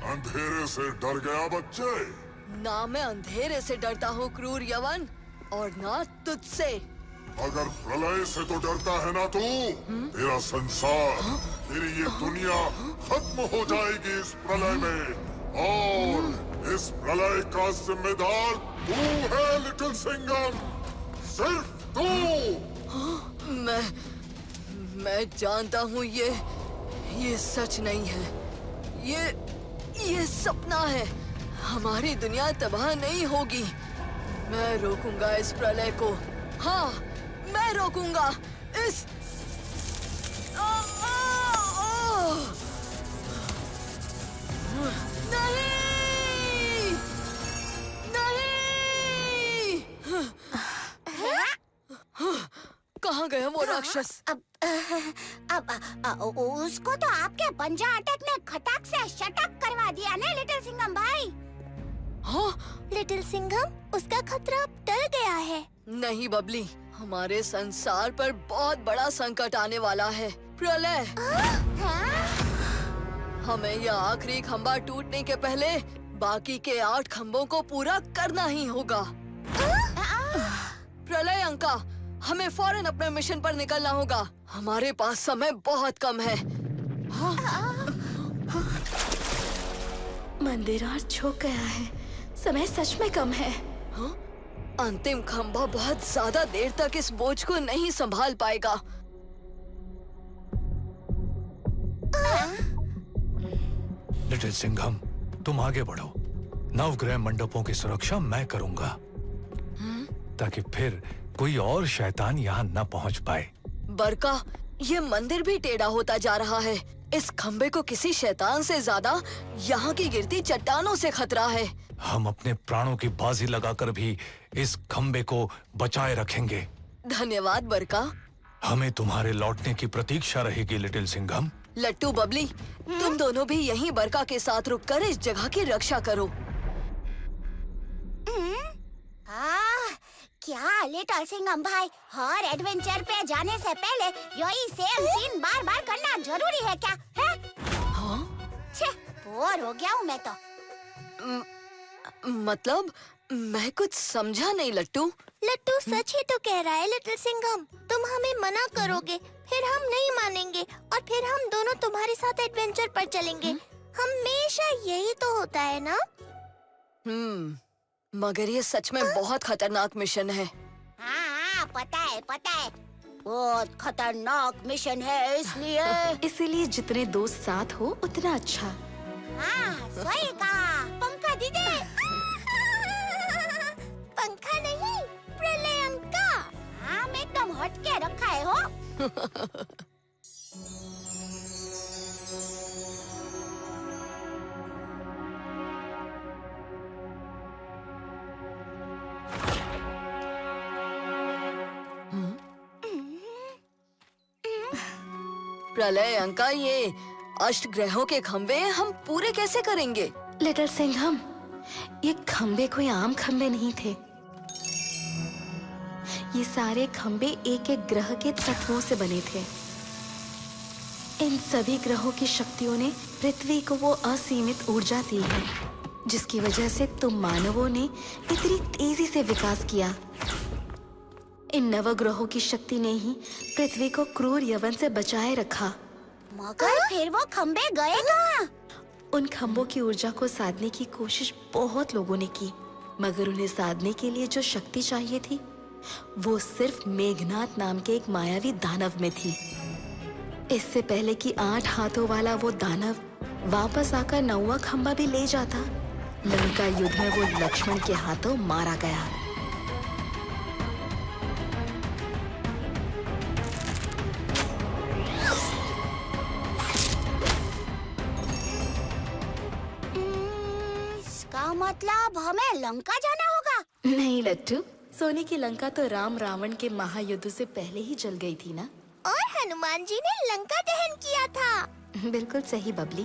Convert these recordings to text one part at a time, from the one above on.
अंधेरे से डर गया बच्चे? ना मैं अंधेरे से डरता हूँ क्रूर यवन, और ना तुझसे। अगर प्रलय से तो डरता है ना तू, तेरा संसार, तेरी ये दुनिया खत्म हो जाएगी इस प्रलय में, और इस प्रलय का जिम्मेदार तू है लिटिल सिंघम, सिर्फ तू। मैं जानता हूँ ये सच नहीं है, ये सपना है। हमारी दुनिया तबाह नहीं होगी। मैं रोकूंगा इस प्रलय को। हाँ, मैं रोकूंगा इस नहीं, नहीं। कहाँ गया वो राक्षस? अब उसको तो आपके पंजा अटैक ने खटाक से शटक करवा दिया ना लिटिल सिंघम भाई। हाँ? लिटिल सिंघम, उसका खतरा अब टल गया है। नहीं बबली, हमारे संसार पर बहुत बड़ा संकट आने वाला है, प्रलय। हमें यह आखिरी खंबा टूटने के पहले बाकी के 8 खंबों को पूरा करना ही होगा। प्रलय अंका, हमें फौरन अपने मिशन पर निकलना होगा। हमारे पास समय बहुत कम है। मंदिर और झुक गया है, समय सच में कम है। हाँ? अंतिम खंबा बहुत ज्यादा देर तक इस बोझ को नहीं संभाल पाएगा। लिटिल सिंघम, तुम आगे बढ़ो। नवग्रह मंडपों की सुरक्षा मैं करूंगा, ताकि फिर कोई और शैतान यहाँ न पहुँच पाए। बरका, ये मंदिर भी टेढ़ा होता जा रहा है। इस खंबे को किसी शैतान से ज्यादा यहाँ की गिरती चट्टानों से खतरा है। हम अपने प्राणों की बाजी लगाकर भी इस खंबे को बचाए रखेंगे। धन्यवाद बरका। हमें तुम्हारे लौटने की प्रतीक्षा रहेगी लिटिल सिंघम। लट्टू बबली, तुम दोनों भी यहीं बरका के साथ रुककर इस जगह की रक्षा करो। क्या लिटिल सिंघम भाई, हर एडवेंचर पे जाने से पहले यही सेम सीन बार बार करना जरूरी है क्या? है? हाँ? छे, बोर हो गया हूँ मैं तो। मतलब मैं कुछ समझा नहीं लट्टू। लट्टू सच ही तो कह रहा है लिटिल सिंघम। तुम हमें मना करोगे, फिर हम नहीं मानेंगे, और फिर हम दोनों तुम्हारे साथ एडवेंचर पर चलेंगे। हमेशा यही तो होता है ना? मगर ये सच में बहुत खतरनाक मिशन है। हाँ, पता है, बहुत खतरनाक मिशन है, इसीलिए जितने दोस्त साथ हो उतना अच्छा। हाँ, सही कहा। पंखा दीदी। पंखा नहीं, प्रलय अंका। हम एकदम हट के रखा है हो। प्रलय अंका, ये 8 ग्रहों के खंबे हम पूरे कैसे करेंगे? लिटिल सिंघम, ये खंबे कोई आम खंबे नहीं थे। ये सारे खंबे एक एक ग्रह के तत्वों से बने थे। इन सभी ग्रहों की शक्तियों ने पृथ्वी को वो असीमित ऊर्जा दी है, जिसकी वजह से तुम मानवों ने इतनी तेजी से विकास किया। इन नवग्रहों की शक्ति ने ही पृथ्वी को क्रूर यवन से बचाए रखा। मगर फिर वो खंबे गए कहाँ? उन खंबों की ऊर्जा को साधने की कोशिश बहुत लोगों ने की, मगर उन्हें साधने के लिए जो शक्ति चाहिए थी वो सिर्फ मेघनाथ नाम के एक मायावी दानव में थी। इससे पहले कि 8 हाथों वाला वो दानव वापस आकर 9वां खंबा भी ले जाता, लंका युद्ध में वो लक्ष्मण के हाथों मारा गया। मतलब हमें लंका जाना होगा? नहीं लट्टू, सोने की लंका तो राम रावण के महायुद्ध से पहले ही जल गई थी ना। और हनुमान जी ने लंका दहन किया था। बिल्कुल सही बबली।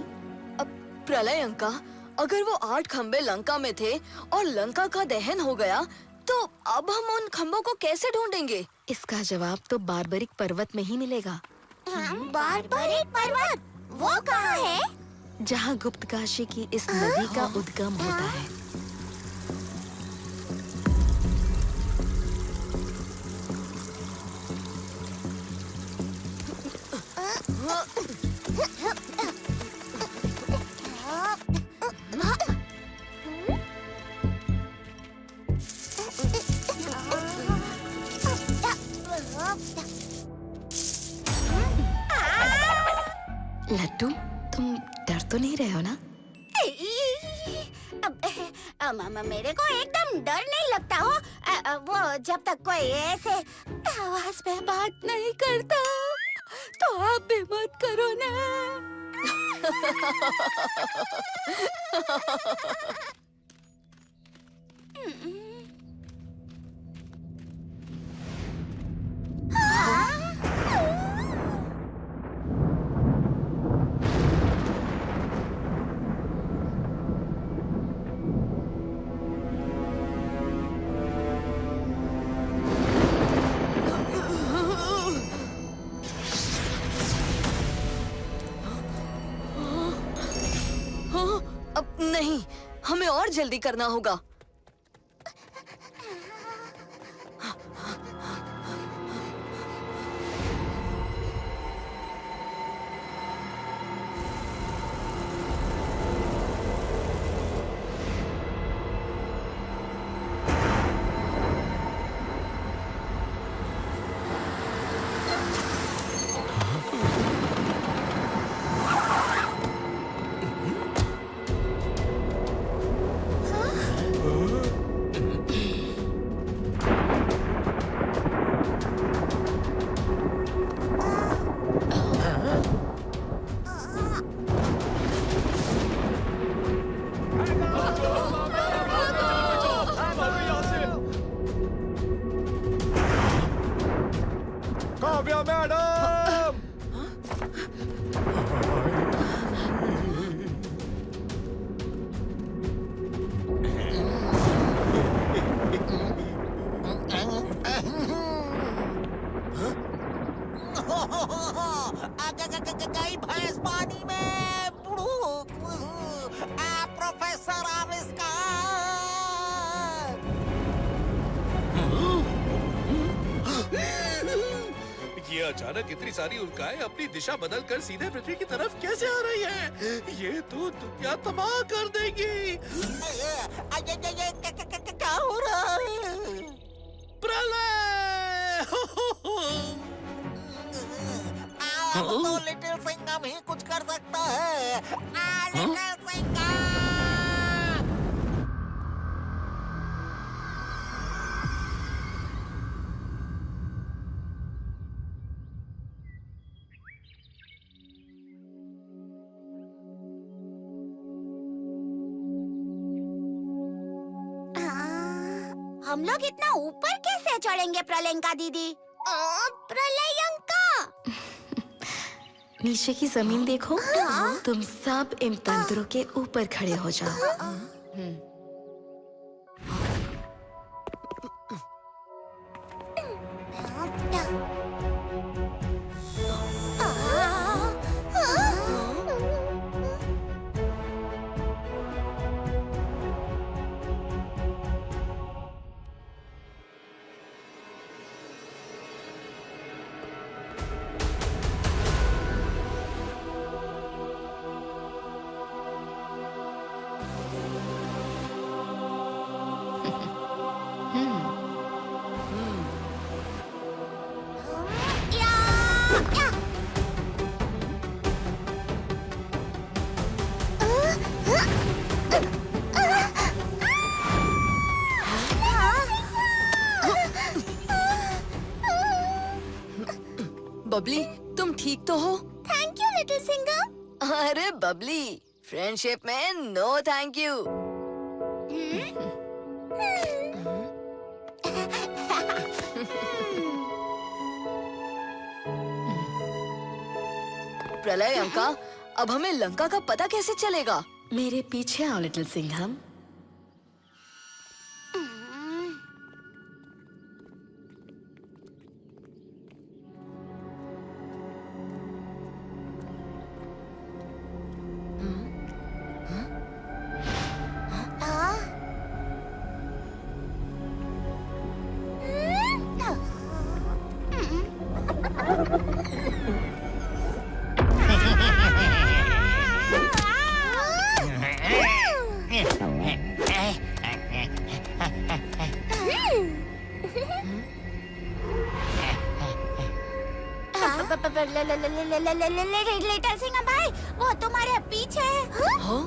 अब प्रलय अंका, अगर वो 8 खंबे लंका में थे और लंका का दहन हो गया, तो अब हम उन खम्भों को कैसे ढूंढेंगे? इसका जवाब तो बारबरिक पर्वत में ही मिलेगा, बारबरिक पर्वत वो कहाँ है? जहाँ गुप्तकाशी की इस नदी का उद्गम होता है। लड्डू, तुम डर तो नहीं रहे हो ना? मेरे को एकदम डर नहीं लगता हो। वो जब तक कोई ऐसे आवाज में बात नहीं करता तो आप भी मत करो ना। अब नहीं, हमें और जल्दी करना होगा। काव्या मैडम! गई भैंस पानी में। प्रोफेसर आविष्कार। ये अचानक इतनी सारी उल्काएं अपनी दिशा बदलकर सीधे पृथ्वी की तरफ कैसे आ रही है? ये तो दुनिया तबाह कर देगी। क्या हो रहा है? प्रलय! अब तो लिटिल सिंघम ही कुछ कर सकता है। लिटिल सिंघम! हम लोग इतना ऊपर कैसे चढ़ेंगे प्रलयंका दीदी? प्रलयंका! नीचे की जमीन देखो। तुम सब इन तंत्रों के ऊपर खड़े हो जाओ। बबली, तुम ठीक तो हो? Thank you little Singham. अरे बबली, फ्रेंडशिप में नो थैंक यू। प्रलयंका, अब हमें लंका का पता कैसे चलेगा? मेरे पीछे आओ लिटिल सिंघम। लिटिल सिंघम भाई, वो तुम्हारे पीछे है। हाँ?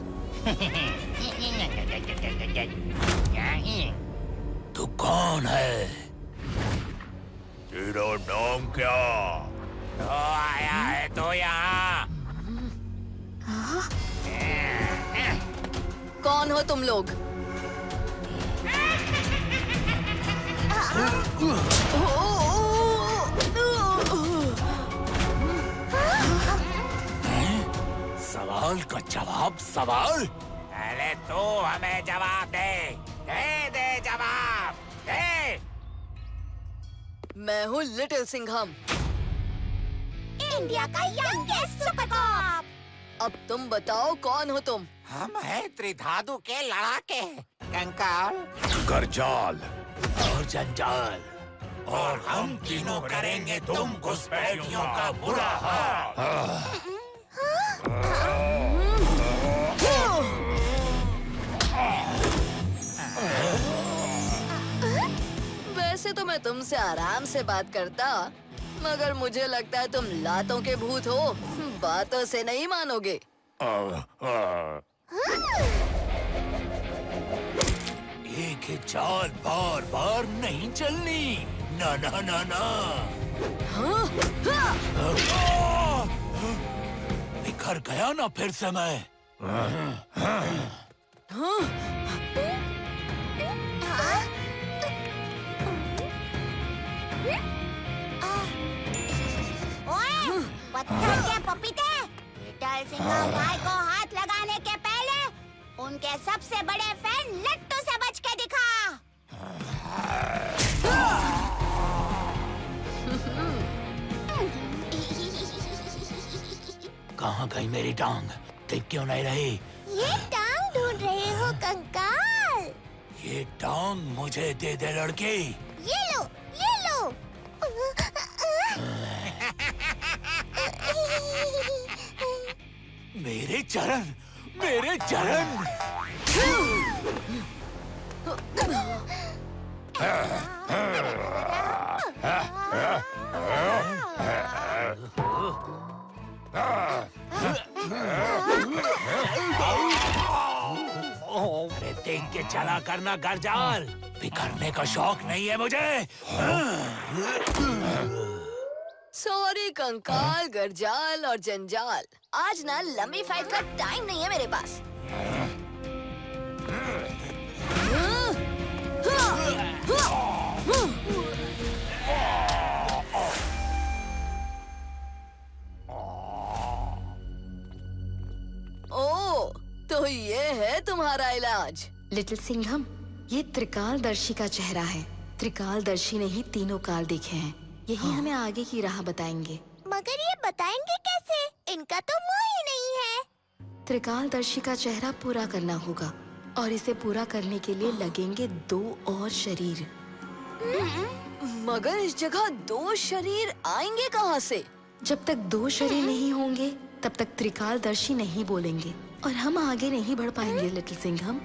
तू कौन है? तेरा नाम क्या? तो आया है तो यहाँ। कौन हो तुम लोग? सवाल का जवाब सवाल? पहले तू हमें जवाब दे। दे जवाब दे। मैं हूँ लिटिल सिंघम। इंडिया का यंगेस्ट सुपर कॉप। अब तुम बताओ कौन हो तुम? हम हैं त्रिधातु के लड़ाके, कंकाल, गरजाल और जंजाल, और हम तीनों करेंगे तुम घुसपैठियों का बुरा हाल। वैसे तो मैं तुमसे आराम से बात करता, मगर मुझे लगता है तुम लातों के भूत हो, बातों से नहीं मानोगे। एक ही चाल बार बार नहीं चलनी। ना ना ना ना। बिखर गया ना फिर से मैं। ओए, पत्थर के पपीते, लिटिल सिंघम भाई को हाथ लगाने के पहले उनके सबसे बड़े फैन लट्टू से बच के दिखा। कहाँ गई मेरी टांग? दिख क्यों नहीं रही? ये टांग ढूंढ रहे हो कंकाल? ये टांग मुझे दे दे लड़की। ये लो, ये लो। मेरे चरण, मेरे चरण। अरे देख के चला करना गरजाल, बिखरने का शौक नहीं है मुझे। सॉरी कंकाल, गरजाल और जंजाल, आज ना लंबी फाइट का टाइम नहीं है मेरे पास। ओ, तो ये है तुम्हारा इलाज। लिटिल सिंघम, ये त्रिकालदर्शी का चेहरा है। त्रिकालदर्शी ने ही तीनों काल देखे हैं। यही हमें आगे की राह बताएंगे। मगर ये बताएंगे कैसे? इनका तो मुंह ही नहीं है। त्रिकालदर्शी का चेहरा पूरा करना होगा, और इसे पूरा करने के लिए लगेंगे 2 और शरीर। मगर इस जगह 2 शरीर आएंगे कहाँ से? जब तक 2 शरीर नहीं होंगे तब तक त्रिकालदर्शी नहीं बोलेंगे, और हम आगे नहीं बढ़ पाएंगे लिटिल सिंघम।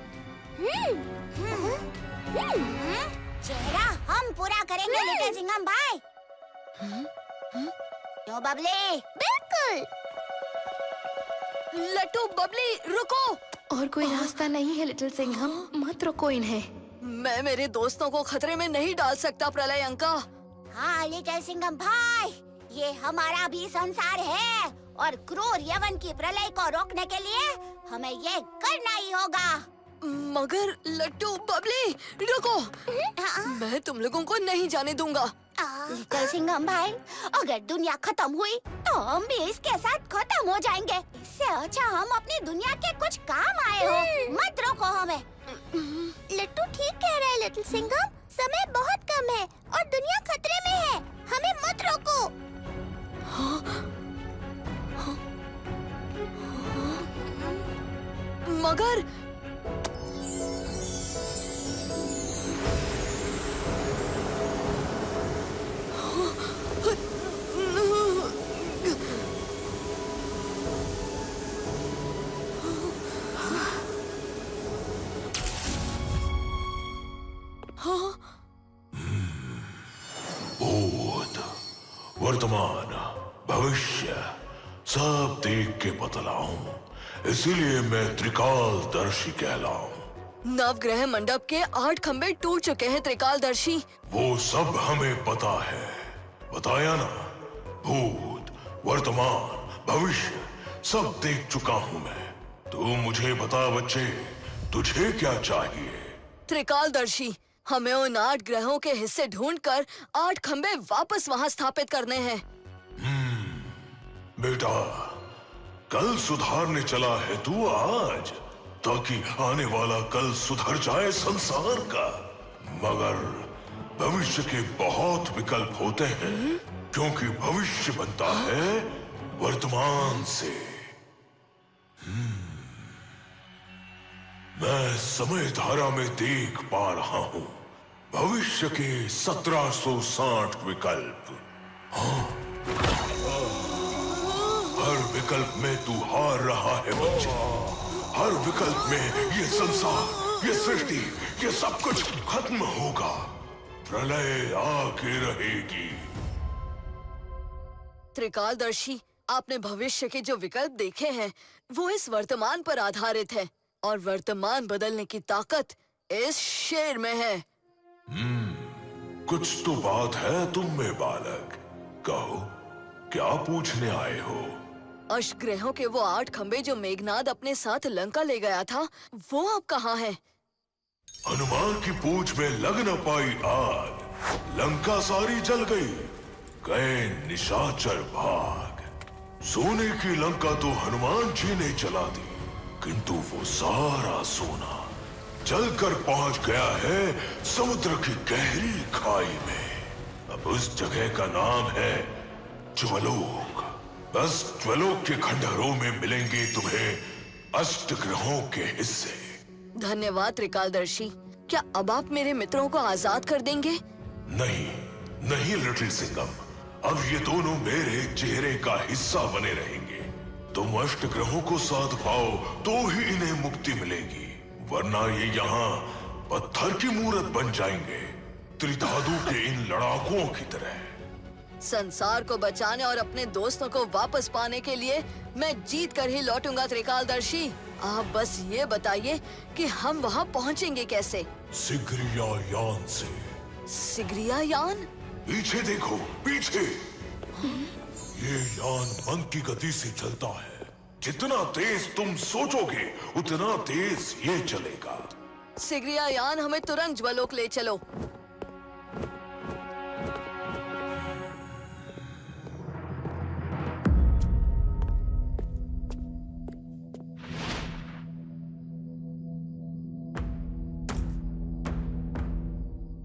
चेहरा हम पूरा करेंगे लिटिल सिंघम भाई। क्यों बबली? बिल्कुल। लट्टू, बबली, रुको। और कोई रास्ता नहीं है लिटिल सिंघम, मत रुको इन्हें। मैं मेरे दोस्तों को खतरे में नहीं डाल सकता प्रलय अंका। हाँ लिटिल सिंघम भाई, ये हमारा भी संसार है, और क्रूर यवन की प्रलय को रोकने के लिए हमें ये करना ही होगा। मगर लट्टू, बबली, रुको। मैं तुम लोगों को नहीं जाने दूंगा। लिटिल सिंघम भाई, अगर दुनिया खत्म हुई तो हम भी इसके साथ खत्म हो जाएंगे। इससे अच्छा हम अपनी दुनिया के कुछ काम आए हो। मत रोको हमें। लट्टू ठीक कह रहा है लिटिल सिंघम, समय बहुत कम है और दुनिया खतरे में है। हमें मत रोको। मगर भूत, वर्तमान, भविष्य सब देख के बतलाऊं, इसीलिए मैं त्रिकालदर्शी कहलाऊं। नवग्रह मंडप के 8 खंबे टूट चुके हैं त्रिकालदर्शी। वो सब हमें पता है, बताया ना। भूत, वर्तमान, भविष्य सब देख चुका हूं मैं। तू मुझे बता बच्चे, तुझे क्या चाहिए? त्रिकालदर्शी, हमें उन 8 ग्रहों के हिस्से ढूंढकर 8 खंबे वापस वहां स्थापित करने हैं। बेटा, कल सुधारने चला है तू आज, ताकि आने वाला कल सुधर जाए संसार का। मगर भविष्य के बहुत विकल्प होते हैं, क्योंकि भविष्य बनता है वर्तमान से। मैं समय धारा में देख पा रहा हूं भविष्य के 1760 विकल्प। हर विकल्प में तू हार रहा है बच्चे। हर विकल्प में ये संसार, ये सृष्टि, ये सब कुछ खत्म होगा। प्रलय आके रहेगी। त्रिकालदर्शी, आपने भविष्य के जो विकल्प देखे हैं वो इस वर्तमान पर आधारित है, और वर्तमान बदलने की ताकत इस शेर में है। कुछ तो बात है तुम में बालक। कहो, क्या पूछने आए हो? अष्टग्रहों के वो 8 खंबे जो मेघनाद अपने साथ लंका ले गया था, वो अब कहाँ है? हनुमान की पूंछ में लग न पाई आग, लंका सारी जल गई। गए निशाचर भाग। सोने की लंका तो हनुमान जी ने जला दी, किंतु वो सारा सोना जलकर पहुंच गया है समुद्र की गहरी खाई में। अब उस जगह का नाम है ज्वलोक। बस ज्वलोक के खंडहरों में मिलेंगे तुम्हें अष्टग्रहों के हिस्से। धन्यवाद त्रिकालदर्शी। क्या अब आप मेरे मित्रों को आजाद कर देंगे? नहीं, नहीं लिटिल सिंघम, अब ये दोनों मेरे चेहरे का हिस्सा बने रहेंगे। तुम अष्टग्रहों को साध पाओ तो ही इन्हें मुक्ति मिलेगी, वरना ये यहाँ पत्थर की मूरत बन जाएंगे, त्रिधातु के इन लड़ाकुओं की तरह। संसार को बचाने और अपने दोस्तों को वापस पाने के लिए मैं जीत कर ही लौटूंगा त्रिकालदर्शी। आप बस ये बताइए कि हम वहाँ पहुँचेंगे कैसे? सिगरिया यान से। सिगरिया यान? पीछे देखो, पीछे। ये यान मन की गति से चलता है। जितना तेज तुम सोचोगे उतना तेज ये चलेगा। सिगरिया यान, हमें तुरंत ज्वलोक ले चलो।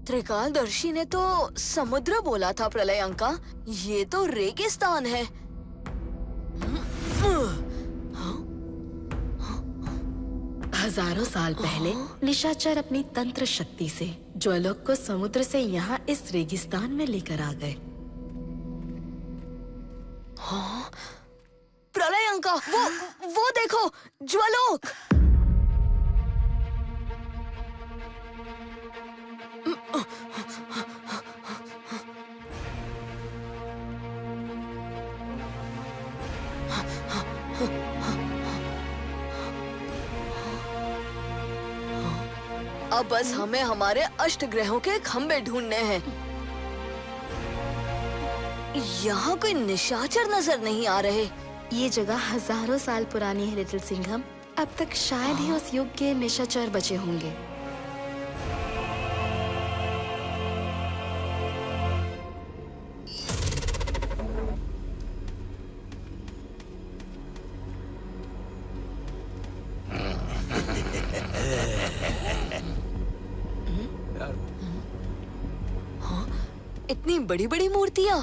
त्रिकालदर्शी ने तो समुद्र बोला था प्रलयंका, ये तो रेगिस्तान है। हजारों साल पहले निशाचर अपनी तंत्र शक्ति से ज्वलोक को समुद्र से यहाँ इस रेगिस्तान में लेकर आ गए। हाँ? प्रलयंका, वो देखो, ज्वलोक। अब बस हमें हमारे अष्टग्रहों के खंबे ढूंढने हैं। यहाँ कोई निशाचर नजर नहीं आ रहे। ये जगह हजारों साल पुरानी है लिटिल सिंघम। अब तक शायद ही उस युग के निशाचर बचे होंगे। इतनी बड़ी बड़ी मूर्तियां।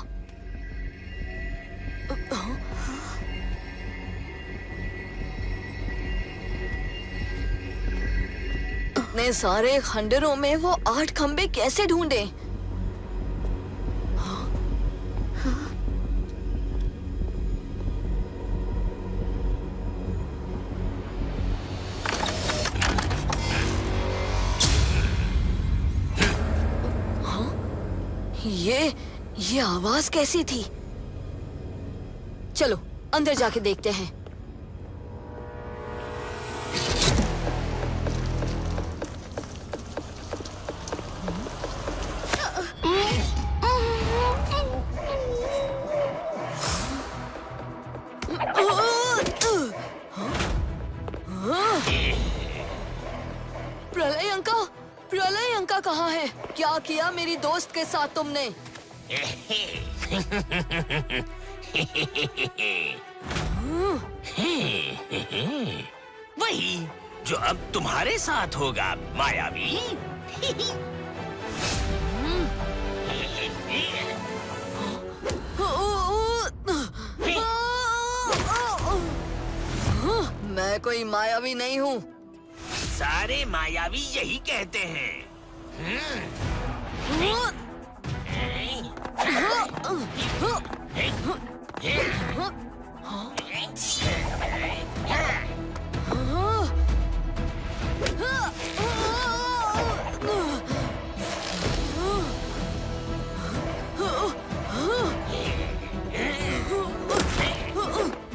इतने सारे खंडरों में वो 8 खंबे कैसे ढूंढे? ये आवाज कैसी थी? चलो अंदर जाके देखते हैं। प्रलय अंका कहाँ है? क्या किया मेरी दोस्त के साथ तुमने? वही जो अब तुम्हारे साथ होगा, मायावी। मैं कोई मायावी नहीं हूँ। सारे मायावी यही कहते हैं।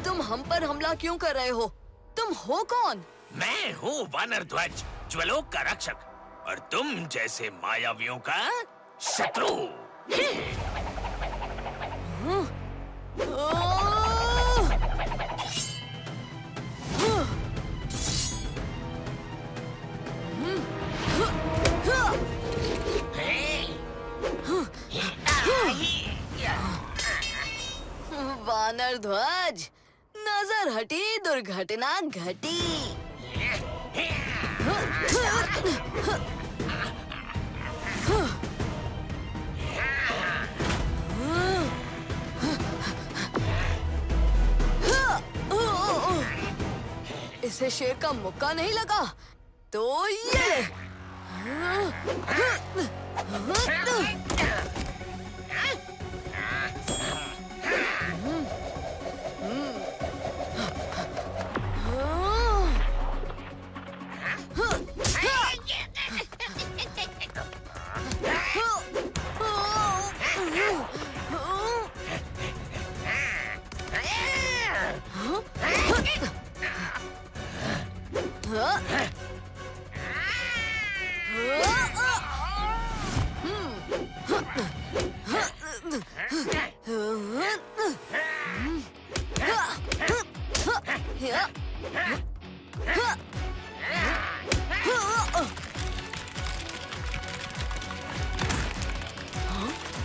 तुम हम पर हमला क्यों कर रहे हो? तुम हो कौन? मैं हूँ वानर ध्वज, ज्वलोक का रक्षक, और तुम जैसे मायावियों का शत्रु। वानर ध्वज, नजर हटी, दुर्घटना घटी। इसे शेर का मुक्का नहीं लगा तो ये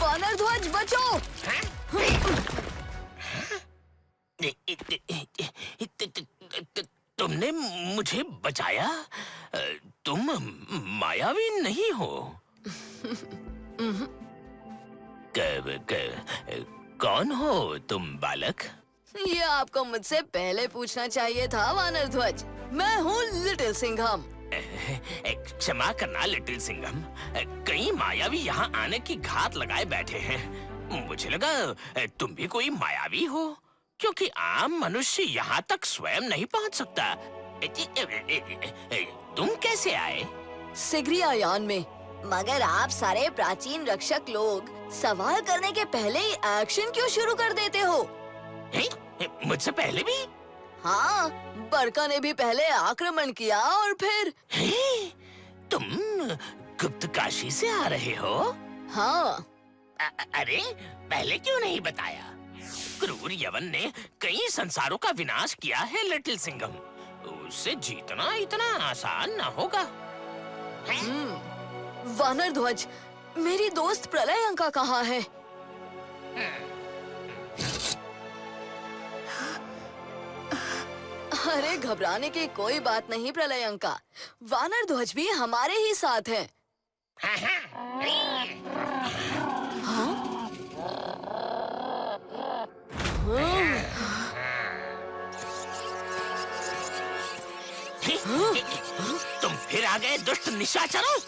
वानर ध्वज बचो! तुमने मुझे बचाया? तुम मायावी नहीं हो। कौन हो तुम बालक? ये आपको मुझसे पहले पूछना चाहिए था वानर ध्वज। मैं हूँ लिटिल सिंघम। क्षमा करना लिटिल सिंघम, कई मायावी यहाँ आने की घात लगाए बैठे हैं। मुझे लगा तुम भी कोई मायावी हो, क्योंकि आम मनुष्य यहाँ तक स्वयं नहीं पहुँच सकता। तुम कैसे आए? सिगरिया यान में। मगर आप सारे प्राचीन रक्षक लोग सवाल करने के पहले ही एक्शन क्यों शुरू कर देते हो? मुझसे पहले भी? हाँ, बरका ने भी पहले आक्रमण किया और फिर। तुम गुप्त काशी से आ रहे हो? हाँ। अरे पहले क्यों नहीं बताया? क्रूर यवन ने कई संसारों का विनाश किया है लिटिल सिंघम। उससे जीतना इतना आसान ना होगा। वानर ध्वज, मेरी दोस्त प्रलय अंका कहाँ है? अरे घबराने की कोई बात नहीं प्रलय अंका, वानर ध्वज भी हमारे ही साथ है। तुम फिर आ गए दुष्ट निशाचरों।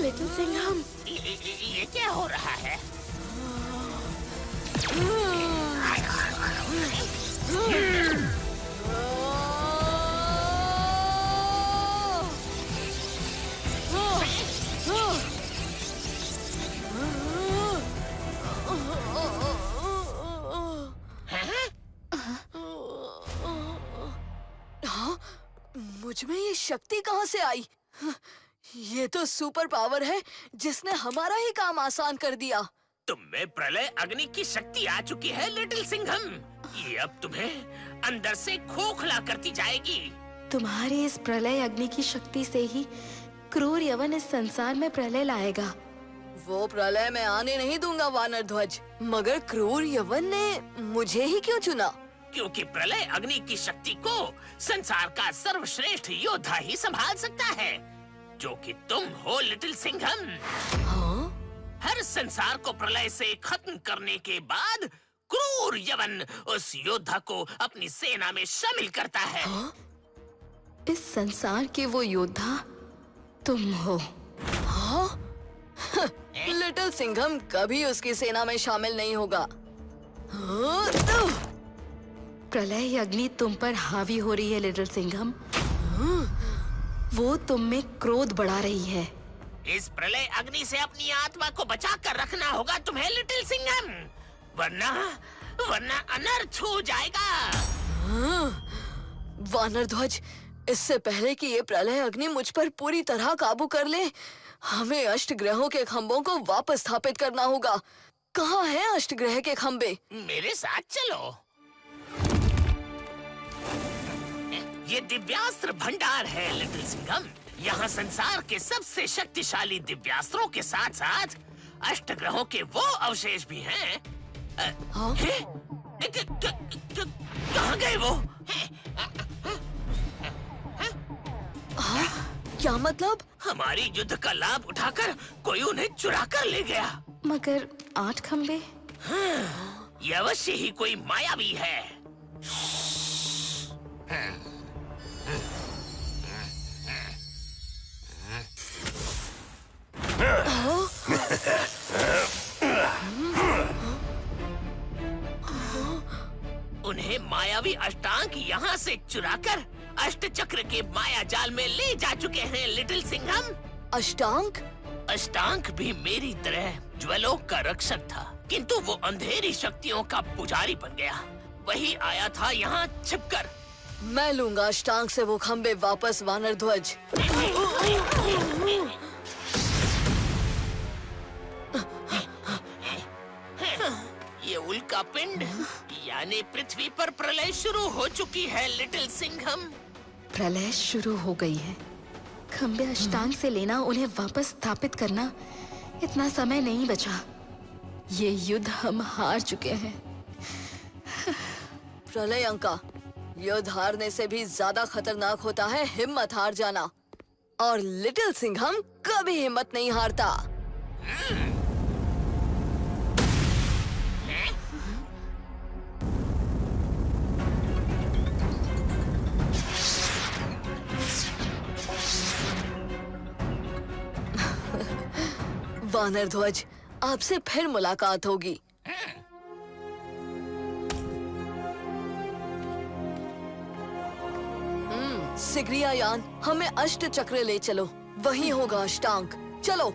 लिटिल सिंघम, ये क्या हो रहा है? हाँ, मुझ में ये शक्ति कहाँ से आई? ये तो सुपर पावर है जिसने हमारा ही काम आसान कर दिया। तुम में प्रलय अग्नि की शक्ति आ चुकी है लिटिल सिंघम। ये अब तुम्हें अंदर से खोखला करती जाएगी। तुम्हारी इस प्रलय अग्नि की शक्ति से ही क्रूर यवन इस संसार में प्रलय लाएगा। वो प्रलय मैं आने नहीं दूंगा वानर ध्वज, मगर क्रूर यवन ने मुझे ही क्यों चुना? क्योंकि प्रलय अग्नि की शक्ति को संसार का सर्वश्रेष्ठ योद्धा ही संभाल सकता है, जो कि तुम हो लिटिल सिंघम। हाँ? हर संसार को प्रलय से खत्म करने के बाद क्रूर यवन उस योद्धा को अपनी सेना में शामिल करता है। हाँ? इस संसार के वो योद्धा तुम हो। हाँ? लिटिल सिंघम कभी उसकी सेना में शामिल नहीं होगा। हाँ? प्रलय अग्नि तुम पर हावी हो रही है लिटिल सिंघम। वो तुम में क्रोध बढ़ा रही है। इस प्रलय अग्नि से अपनी आत्मा को बचा कर रखना होगा तुम्हें लिटिल सिंघम, वरना अनर्थ हो जाएगा। वानर ध्वज, इससे पहले कि ये प्रलय अग्नि मुझ पर पूरी तरह काबू कर ले, हमें अष्टग्रहों के खंभों को वापस स्थापित करना होगा। कहाँ हैं अष्टग्रह के खंभे? मेरे साथ चलो। ये दिव्यास्त्र भंडार है लिटिल सिंघम। यहाँ संसार के सबसे शक्तिशाली दिव्यास्त्रों के साथ साथ अष्टग्रहों के वो अवशेष भी हैं। हाँ? कहाँ गए वो? क्या मतलब? हमारी युद्ध का लाभ उठाकर कोई उन्हें चुरा कर ले गया। मगर 8 खंबे? ये अवश्य ही कोई मायावी है। उन्हें मायावी अष्टांग यहाँ से चुराकर अष्ट चक्र के माया जाल में ले जा चुके हैं लिटिल सिंघम। अष्टांग? अष्टांग भी मेरी तरह ज्वलोक का रक्षक था, किंतु वो अंधेरी शक्तियों का पुजारी बन गया। वही आया था यहाँ छिपकर। मैं लूंगा अष्टांग से वो खंबे वापस वानर ध्वज। ये उल्का पिंड यानी पृथ्वी पर प्रलय शुरू हो चुकी है लिटिल सिंघम। प्रलय शुरू हो गई है। खंबे अष्टांग से लेना, उन्हें वापस स्थापित करना, इतना समय नहीं बचा। ये युद्ध हम हार चुके हैं। प्रलय अंका, युद्ध हारने से भी ज्यादा खतरनाक होता है हिम्मत हार जाना, और लिटिल सिंघम कभी हिम्मत नहीं हारता। वानर ध्वज, आपसे फिर मुलाकात होगी। सिग्रिया यान, हमें अष्ट चक्र ले चलो, वही होगा अष्टांग। चलो।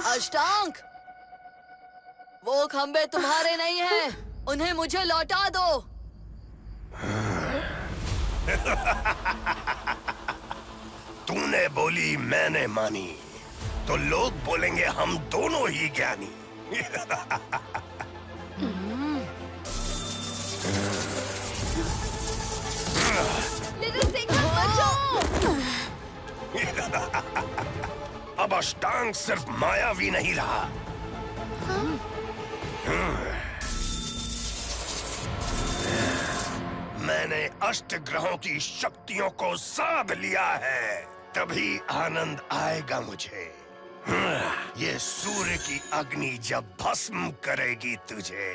अष्टांग, वो खंबे तुम्हारे नहीं हैं, उन्हें मुझे लौटा दो। तूने बोली मैंने मानी, तो लोग बोलेंगे हम दोनों ही ज्ञानी। लिटिल सिंघम, बचाओ! अब अष्टांग सिर्फ मायावी नहीं रहा। मैंने अष्ट ग्रहों की शक्तियों को साध लिया है, तभी आनंद आएगा मुझे। ये सूर्य की अग्नि जब भस्म करेगी तुझे।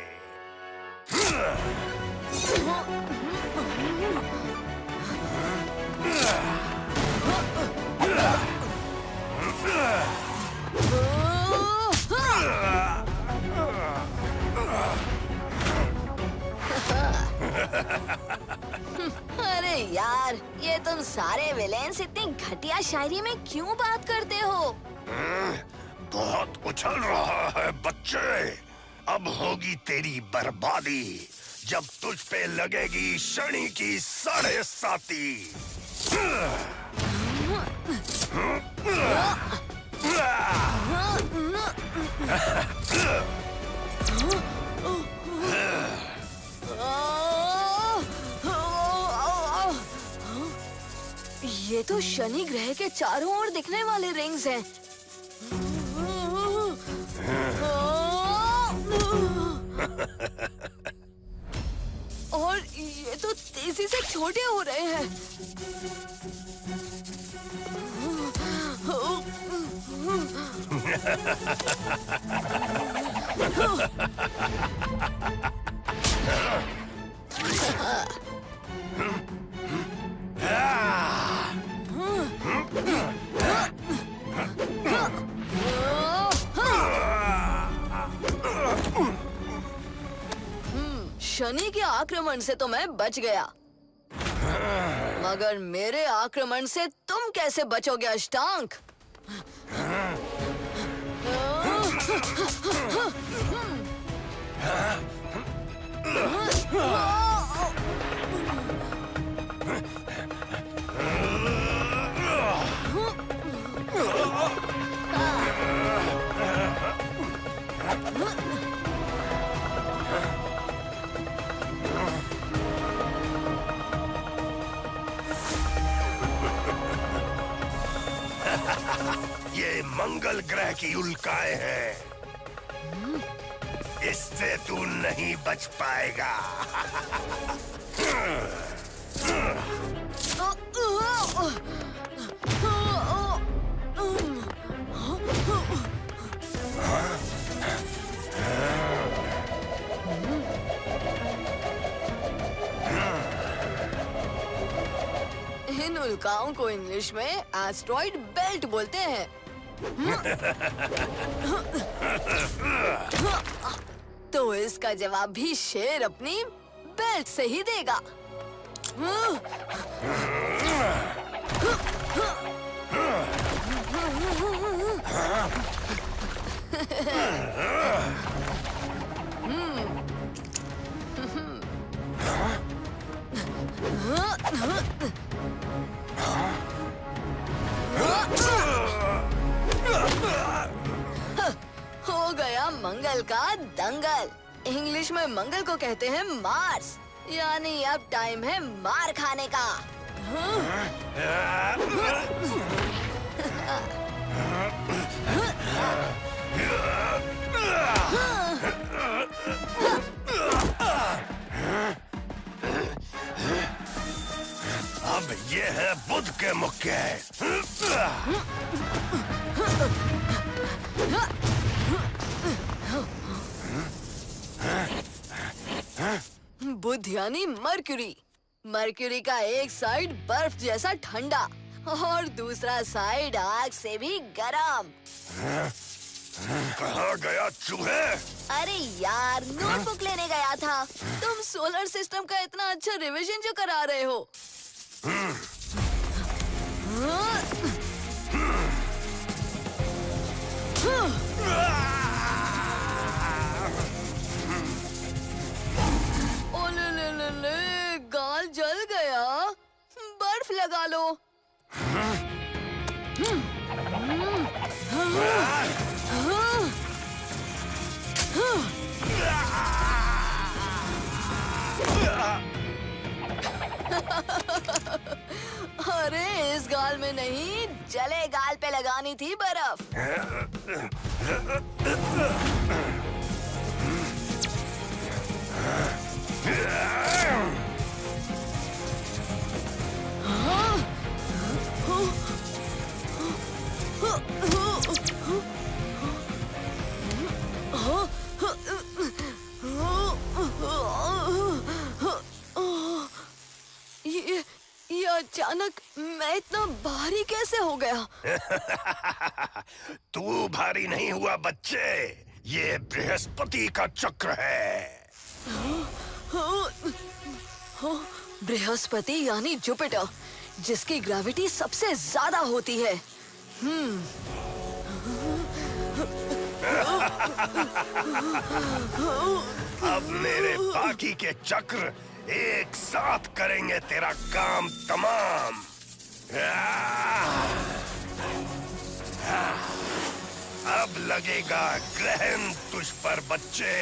अरे यार, ये तुम सारे विलेन्स इतनी घटिया शायरी में क्यों बात करते हो? बहुत उछल रहा है बच्चे। अब होगी तेरी बर्बादी जब तुझ पे लगेगी शनि की 7.5। ये तो शनि ग्रह के चारों ओर दिखने वाले रिंग्स हैं। और ये तो तेजी से छोटे हो रहे हैं। शनि के आक्रमण से तो मैं बच गया, मगर मेरे आक्रमण से तुम कैसे बचोगे अष्टांग? ये मंगल ग्रह की उल्काएं हैं, इससे तू नहीं बच पाएगा। इन उल्काओं को इंग्लिश में एस्ट्रॉइड बेल्ट बोलते हैं। तो इसका जवाब भी शेर अपनी बेल्ट से ही देगा। हो गया मंगल का दंगल। इंग्लिश में मंगल को कहते हैं मार्स, यानी अब टाइम है मार खाने का। अब ये है बुध के मुक्के। बुध यानी मर्क्यूरी। मर्क्यूरी का एक साइड बर्फ जैसा ठंडा और दूसरा साइड आग से भी गरम। कहाँ गया चूहे? अरे यार, नोटबुक लेने गया था। तुम सोलर सिस्टम का इतना अच्छा रिवीजन जो करा रहे हो। लगा लो। अरे इस गाल में नहीं, जले गाल पे लगानी थी बर्फ। ये अचानक मैं इतना भारी कैसे हो गया? तू भारी नहीं हुआ बच्चे, ये बृहस्पति का चक्र है। बृहस्पति यानी जुपिटर, जिसकी ग्रेविटी सबसे ज्यादा होती है। अब मेरे बाकी के चक्र एक साथ करेंगे तेरा काम तमाम। अब लगेगा ग्रहण तुझ पर बच्चे।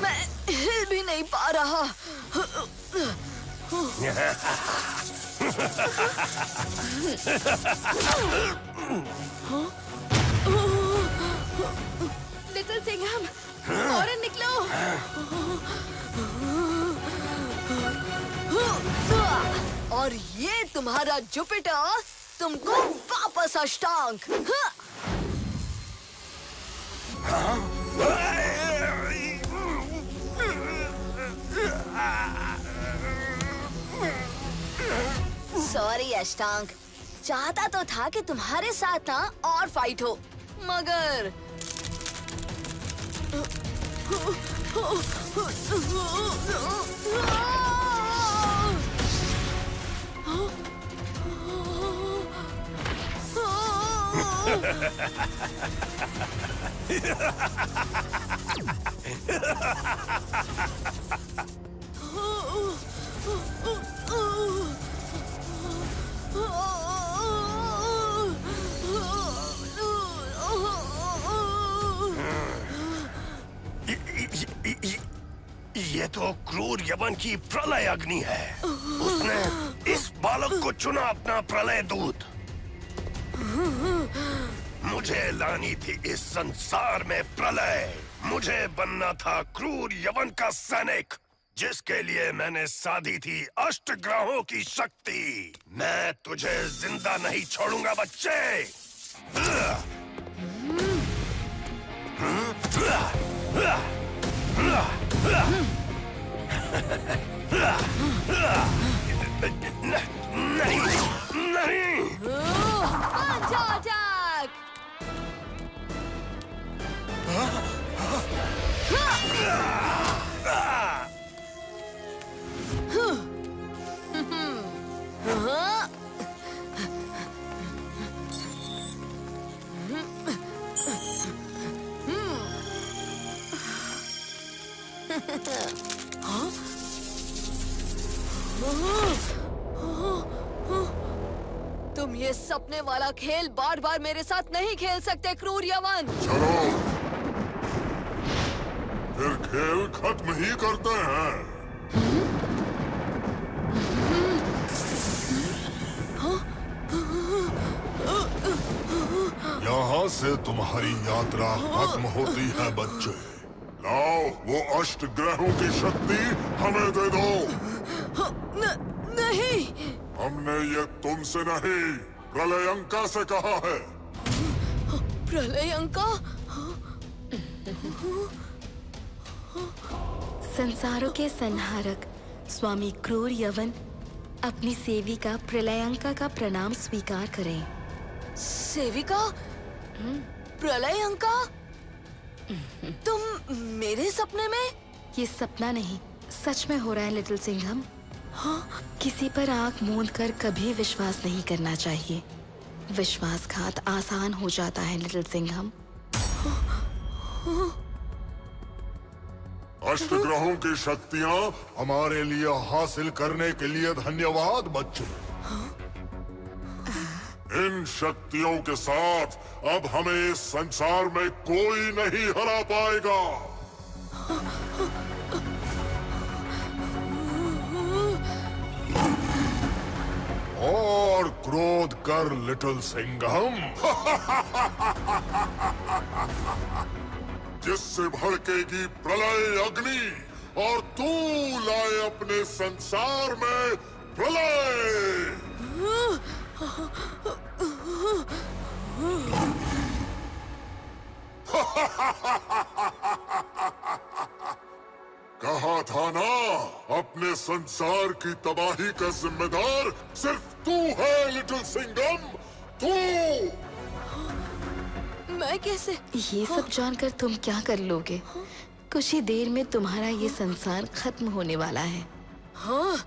मैं हिल भी नहीं पा रहा। लिटिल सिंघम, फौरन निकलो। और ये तुम्हारा जुपिटर तुमको वापस अष्टांग। सॉरी अष्टांग, चाहता तो था कि तुम्हारे साथ ना और फाइट हो, मगर ये तो क्रूर यवन की प्रलय अग्नि है। उसने इस बालक को चुना अपना प्रलय दूत। मुझे लानी थी इस संसार में प्रलय। मुझे बनना था क्रूर यवन का सैनिक, जिसके लिए मैंने साधी थी अष्टग्रहों की शक्ति। मैं तुझे जिंदा नहीं छोड़ूंगा बच्चे। नहीं, नहीं। तुम ये सपने वाला खेल बार बार मेरे साथ नहीं खेल सकते क्रूर यवन। चलो फिर खेल खत्म ही करते हैं। यहाँ से तुम्हारी यात्रा खत्म होती है बच्चे। लाओ वो अष्ट ग्रहों की शक्ति हमें दे दो। नहीं, हमने ये तुमसे नहीं, प्रलयंका से कहा है। प्रलयंका? संसारों के संहारक स्वामी क्रूर यवन अपनी सेविका प्रलयंका का प्रणाम स्वीकार करें। सेविका? प्रलयंका? तुम मेरे सपने में? ये सपना नहीं, सच में हो रहा है लिटिल सिंघम। किसी पर आंख मूंद कर कभी विश्वास नहीं करना चाहिए। विश्वासघात आसान हो जाता है लिटिल सिंघम। अष्टग्रहों की शक्तियाँ हमारे लिए हासिल करने के लिए धन्यवाद बच्चों। इन शक्तियों के साथ अब हमें इस संसार में कोई नहीं हरा पाएगा। और क्रोध कर लिटिल सिंघम। जिससे भड़केगी प्रलय अग्नि और तू लाए अपने संसार में प्रलय। कहा था ना, अपने संसार की तबाही का जिम्मेदार सिर्फ तू है लिटिल सिंघम, तू। मैं कैसे? ये सब जानकर तुम क्या कर लोगे? कुछ ही देर में तुम्हारा ये संसार खत्म होने वाला है। हाँ,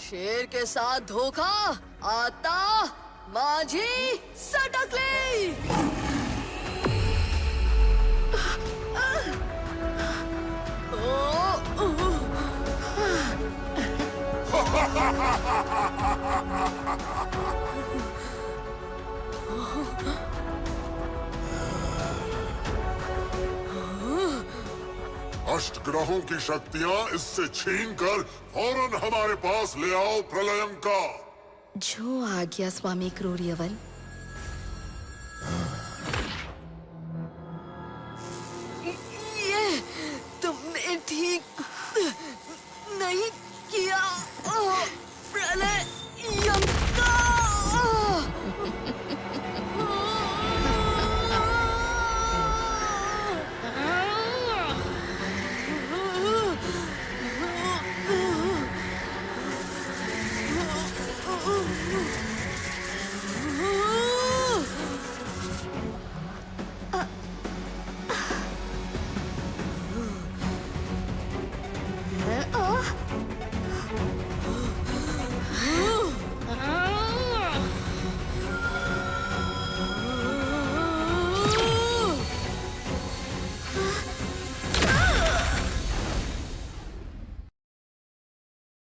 शेर के साथ धोखा आता माझी सटकली। अष्टग्रहों की शक्तियाँ इससे छीनकर फौरन हमारे पास ले आओ प्रलयंका। जो आज्ञा स्वामी क्रूरयवन। ये तुमने ठीक नहीं किया प्रलयंका।